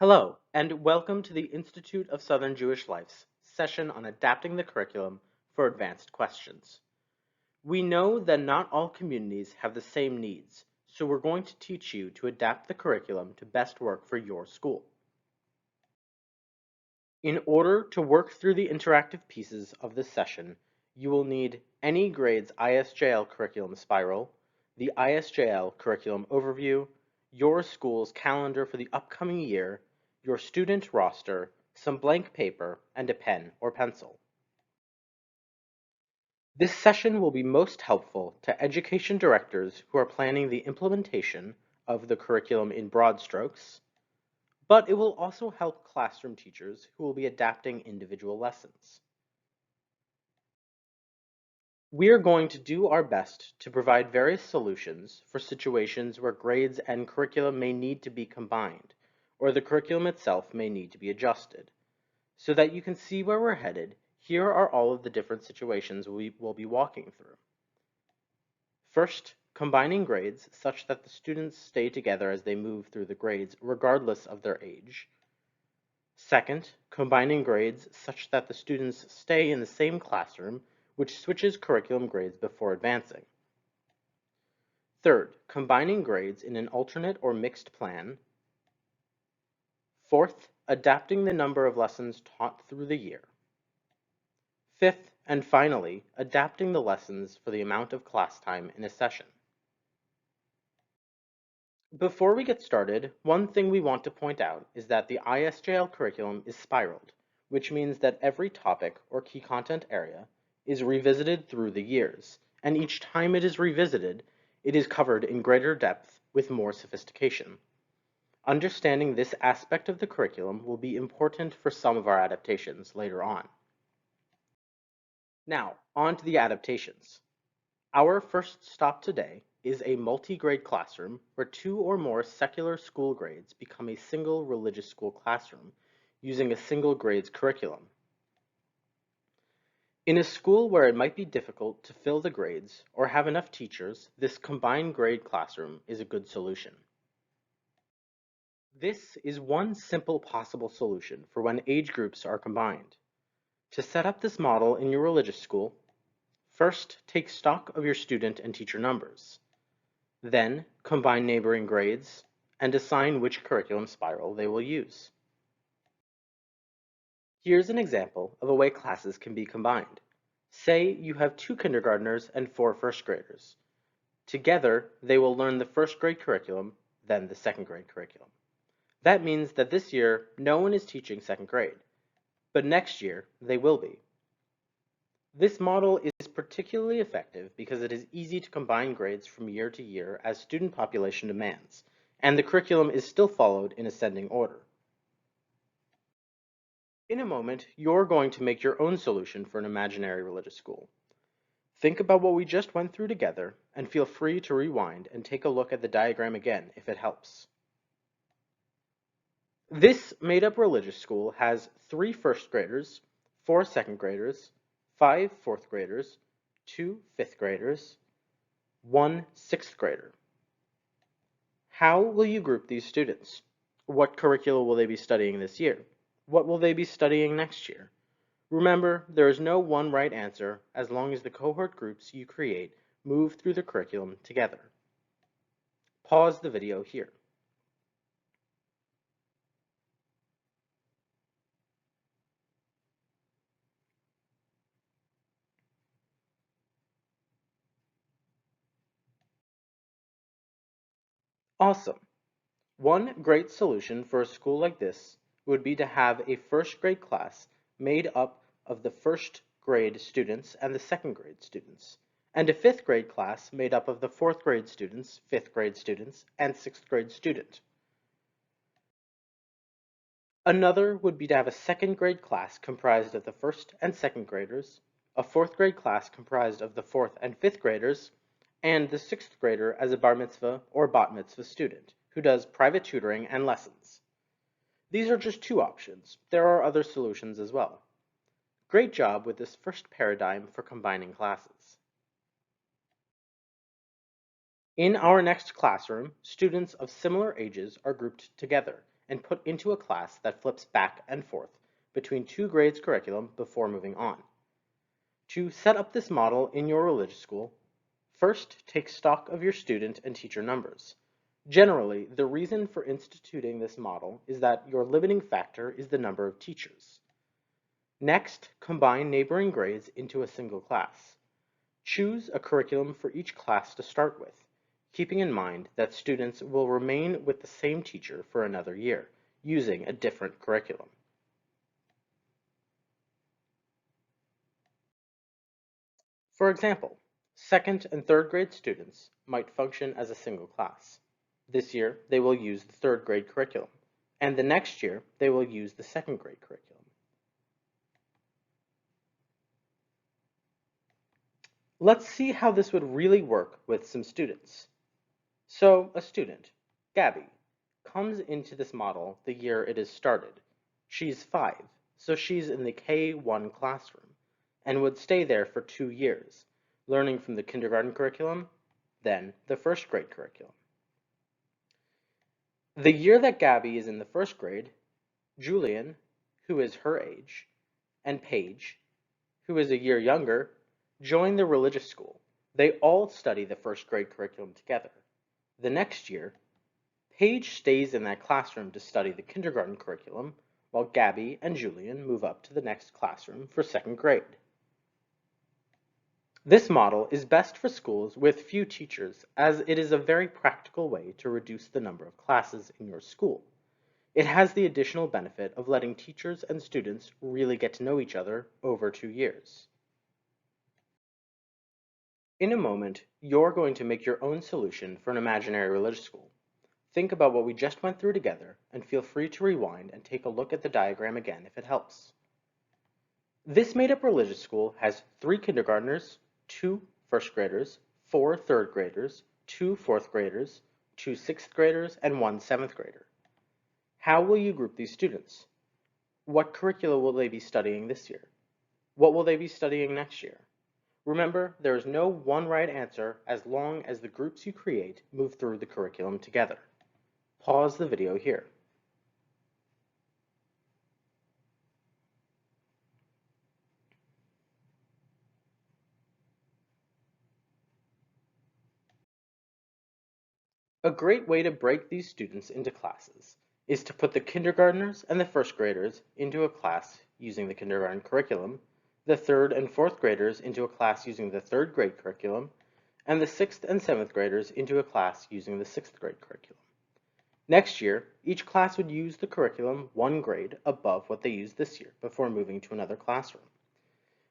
Hello, and welcome to the Institute of Southern Jewish Life's session on adapting the curriculum for advanced questions. We know that not all communities have the same needs, so we're going to teach you to adapt the curriculum to best work for your school. In order to work through the interactive pieces of this session, you will need any grade's ISJL curriculum spiral, the ISJL curriculum overview, your school's calendar for the upcoming year, your student roster, some blank paper, and a pen or pencil. This session will be most helpful to education directors who are planning the implementation of the curriculum in broad strokes, but it will also help classroom teachers who will be adapting individual lessons. We are going to do our best to provide various solutions for situations where grades and curriculum may need to be combined, or the curriculum itself may need to be adjusted. So that you can see where we're headed, here are all of the different situations we will be walking through. First, combining grades such that the students stay together as they move through the grades regardless of their age. Second, combining grades such that the students stay in the same classroom, which switches curriculum grades before advancing. Third, combining grades in an alternate or mixed plan. Fourth, adapting the number of lessons taught through the year. Fifth, and finally, adapting the lessons for the amount of class time in a session. Before we get started, one thing we want to point out is that the ISJL curriculum is spiraled, which means that every topic or key content area is revisited through the years, and each time it is revisited, it is covered in greater depth with more sophistication. Understanding this aspect of the curriculum will be important for some of our adaptations later on. Now, on to the adaptations. Our first stop today is a multi-grade classroom where two or more secular school grades become a single religious school classroom using a single grade's curriculum. In a school where it might be difficult to fill the grades or have enough teachers, this combined grade classroom is a good solution. This is one simple possible solution for when age groups are combined. To set up this model in your religious school, first take stock of your student and teacher numbers. Then combine neighboring grades and assign which curriculum spiral they will use. Here's an example of a way classes can be combined. Say you have 2 kindergartners and 4 first graders. Together, they will learn the first grade curriculum, then the second grade curriculum. That means that this year, no one is teaching second grade, but next year, they will be. This model is particularly effective because it is easy to combine grades from year to year as student population demands, and the curriculum is still followed in ascending order. In a moment, you're going to make your own solution for an imaginary religious school. Think about what we just went through together, and feel free to rewind and take a look at the diagram again if it helps. This made-up religious school has 3 first graders, 4 second graders, 5 fourth graders, 2 fifth graders, 1 sixth grader. How will you group these students? What curricula will they be studying this year? What will they be studying next year? Remember, there is no one right answer as long as the cohort groups you create move through the curriculum together. Pause the video here. Awesome. One great solution for a school like this would be to have a first grade class made up of the first grade students and the second grade students, and a fifth grade class made up of the fourth grade students, fifth grade students, and sixth grade student. Another would be to have a second grade class comprised of the first and second graders, a fourth grade class comprised of the fourth and fifth graders, and the sixth grader as a bar mitzvah or bat mitzvah student who does private tutoring and lessons. These are just 2 options. There are other solutions as well. Great job with this first paradigm for combining classes. In our next classroom, students of similar ages are grouped together, and put into a class that flips back and forth between two grades curriculum before moving on. To set up this model in your religious school, first take stock of your student and teacher numbers. Generally, the reason for instituting this model is that your limiting factor is the number of teachers. Next, combine neighboring grades into a single class. Choose a curriculum for each class to start with, keeping in mind that students will remain with the same teacher for another year, using a different curriculum. For example, second and third grade students might function as a single class. This year, they will use the third grade curriculum, and the next year, they will use the second grade curriculum. Let's see how this would really work with some students. So, a student, Gabby, comes into this model the year it is started. She's 5, so she's in the K1 classroom, and would stay there for 2 years, learning from the kindergarten curriculum, then the first grade curriculum. The year that Gabby is in the first grade, Julian, who is her age, and Paige, who is a year younger, join the religious school. They all study the first grade curriculum together. The next year, Paige stays in that classroom to study the kindergarten curriculum, while Gabby and Julian move up to the next classroom for second grade. This model is best for schools with few teachers, as it is a very practical way to reduce the number of classes in your school. It has the additional benefit of letting teachers and students really get to know each other over 2 years. In a moment, you're going to make your own solution for an imaginary religious school. Think about what we just went through together, and feel free to rewind and take a look at the diagram again if it helps. This made-up religious school has 3 kindergartners, 2 first graders, 4 third graders, 2 fourth graders, 2 sixth graders, and 1 seventh grader. How will you group these students? What curricula will they be studying this year? What will they be studying next year? Remember, there is no one right answer as long as the groups you create move through the curriculum together. Pause the video here. A great way to break these students into classes is to put the kindergartners and the first graders into a class using the kindergarten curriculum, the third and fourth graders into a class using the third grade curriculum, and the sixth and seventh graders into a class using the sixth grade curriculum. Next year, each class would use the curriculum 1 grade above what they used this year before moving to another classroom.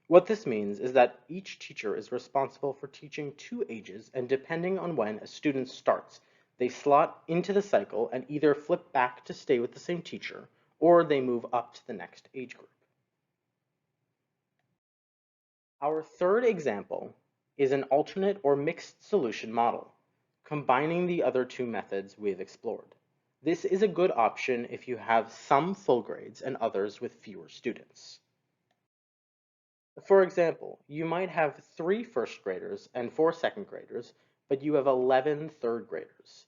What this means is that each teacher is responsible for teaching 2 ages, and depending on when a student starts, they slot into the cycle and either flip back to stay with the same teacher, or they move up to the next age group. Our third example is an alternate or mixed solution model, combining the other 2 methods we've explored. This is a good option if you have some full grades and others with fewer students. For example, you might have 3 first graders and 4 second graders, but you have 11 third graders.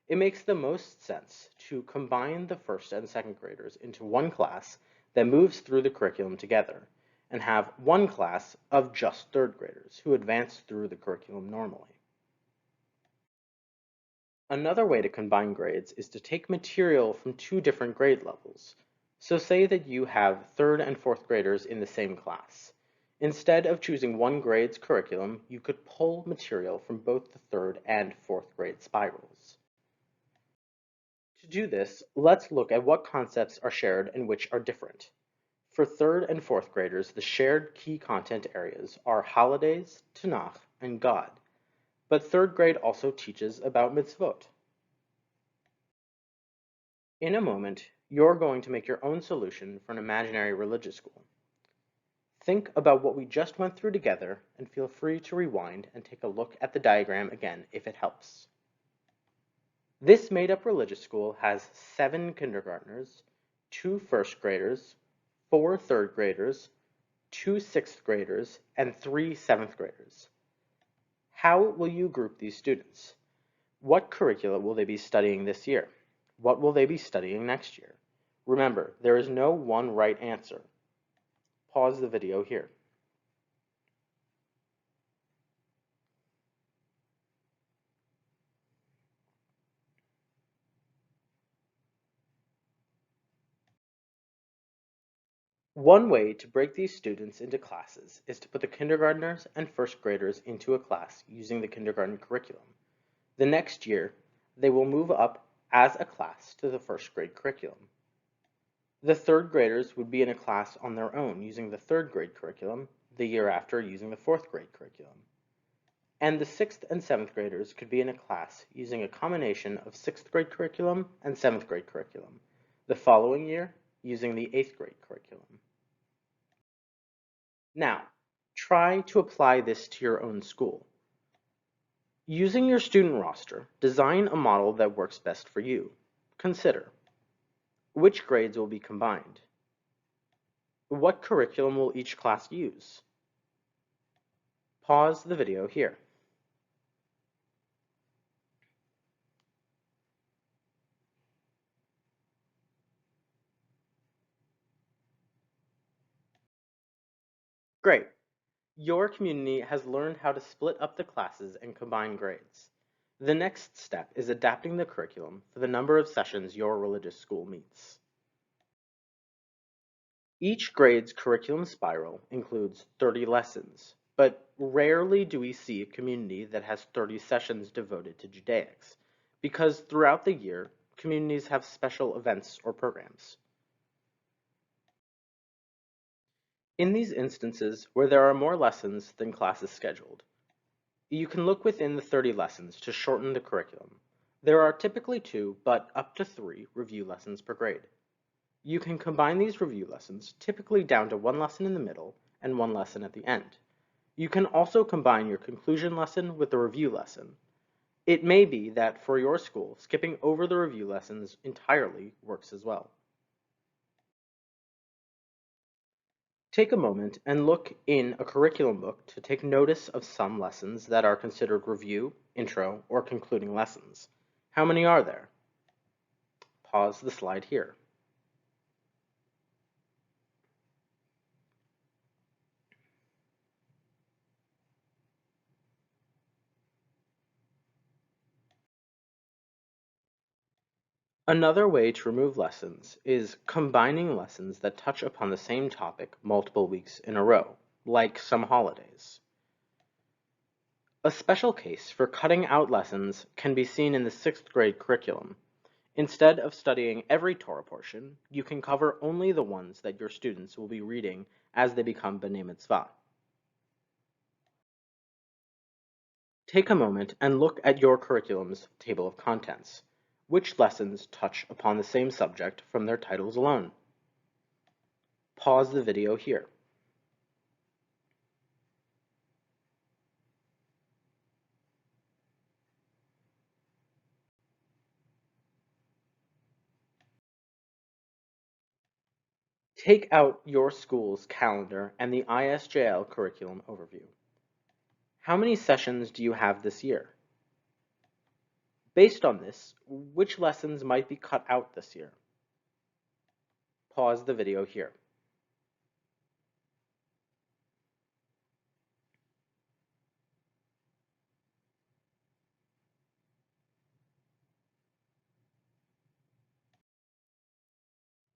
It makes the most sense to combine the first and second graders into one class that moves through the curriculum together, and have one class of just third graders who advance through the curriculum normally. Another way to combine grades is to take material from 2 different grade levels. So say that you have third and fourth graders in the same class. Instead of choosing one grade's curriculum, you could pull material from both the third and fourth grade spirals. To do this, let's look at what concepts are shared and which are different. For third and fourth graders, the shared key content areas are holidays, Tanakh, and God. But third grade also teaches about mitzvot. In a moment, you're going to make your own solution for an imaginary religious school. Think about what we just went through together, and feel free to rewind and take a look at the diagram again if it helps. This made-up religious school has 7 kindergartners, 2 first graders, 4 third graders, 2 sixth graders, and 3 seventh graders. How will you group these students? What curricula will they be studying this year? What will they be studying next year? Remember, there is no one right answer. Pause the video here. One way to break these students into classes is to put the kindergartners and first graders into a class using the kindergarten curriculum. The next year, they will move up as a class to the first grade curriculum. The third graders would be in a class on their own using the third grade curriculum, the year after using the fourth grade curriculum. And the sixth and seventh graders could be in a class using a combination of sixth grade curriculum and seventh grade curriculum, the following year using the eighth grade curriculum. Now, try to apply this to your own school. Using your student roster, design a model that works best for you. Consider: which grades will be combined? What curriculum will each class use? Pause the video here. Great. Your community has learned how to split up the classes and combine grades. The next step is adapting the curriculum for the number of sessions your religious school meets. Each grade's curriculum spiral includes 30 lessons, but rarely do we see a community that has 30 sessions devoted to Judaics, because throughout the year, communities have special events or programs. In these instances where there are more lessons than classes scheduled, you can look within the 30 lessons to shorten the curriculum. There are typically 2, but up to 3 review lessons per grade. You can combine these review lessons, typically down to 1 lesson in the middle and 1 lesson at the end. You can also combine your conclusion lesson with the review lesson. It may be that for your school, skipping over the review lessons entirely works as well. Take a moment and look in a curriculum book to take notice of some lessons that are considered review, intro, or concluding lessons. How many are there? Pause the slide here. Another way to remove lessons is combining lessons that touch upon the same topic multiple weeks in a row, like some holidays. A special case for cutting out lessons can be seen in the 6th grade curriculum. Instead of studying every Torah portion, you can cover only the ones that your students will be reading as they become B'nai Mitzvah. Take a moment and look at your curriculum's table of contents. Which lessons touch upon the same subject from their titles alone? Pause the video here. Take out your school's calendar and the ISJL curriculum overview. How many sessions do you have this year? Based on this, which lessons might be cut out this year? Pause the video here.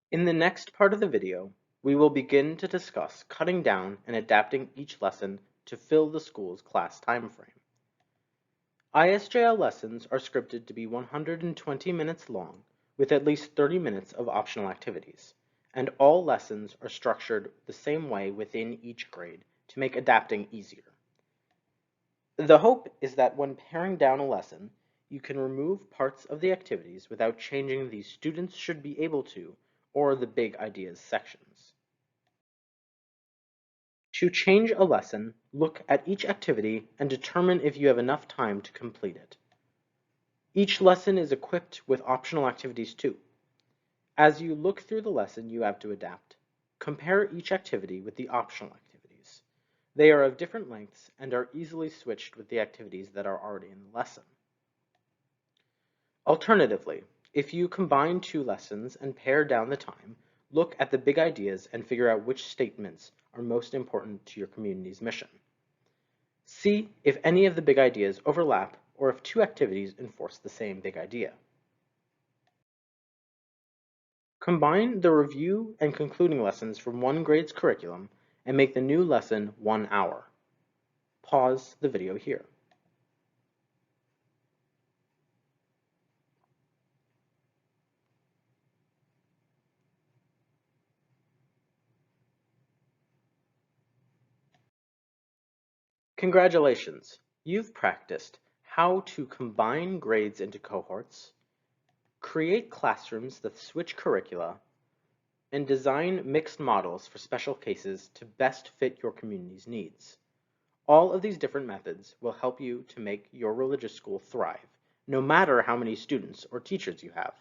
In the next part of the video, we will begin to discuss cutting down and adapting each lesson to fill the school's class time frame. ISJL lessons are scripted to be 120 minutes long, with at least 30 minutes of optional activities, and all lessons are structured the same way within each grade to make adapting easier. The hope is that when paring down a lesson, you can remove parts of the activities without changing the students should be able to or the big ideas sections. To change a lesson, look at each activity and determine if you have enough time to complete it. Each lesson is equipped with optional activities too. As you look through the lesson you have to adapt, compare each activity with the optional activities. They are of different lengths and are easily switched with the activities that are already in the lesson. Alternatively, If you combine two lessons and pare down the time, look at the big ideas and figure out which statements are most important to your community's mission. See if any of the big ideas overlap or if two activities enforce the same big idea. Combine the review and concluding lessons from one grade's curriculum and make the new lesson 1 hour. Pause the video here. Congratulations! You've practiced how to combine grades into cohorts, create classrooms that switch curricula, and design mixed models for special cases to best fit your community's needs. All of these different methods will help you to make your religious school thrive, no matter how many students or teachers you have.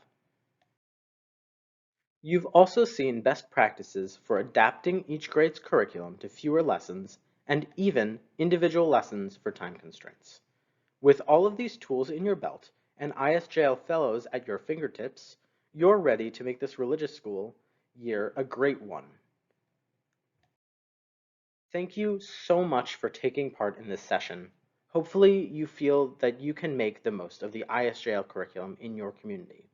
You've also seen best practices for adapting each grade's curriculum to fewer lessons and even individual lessons for time constraints. With all of these tools in your belt and ISJL fellows at your fingertips, you're ready to make this religious school year a great one. Thank you so much for taking part in this session. Hopefully you feel that you can make the most of the ISJL curriculum in your community.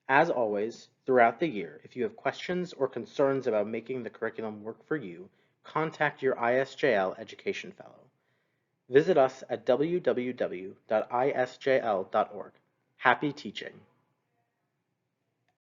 As always, throughout the year, if you have questions or concerns about making the curriculum work for you, contact your ISJL Education Fellow. Visit us at www.isjl.org. Happy teaching!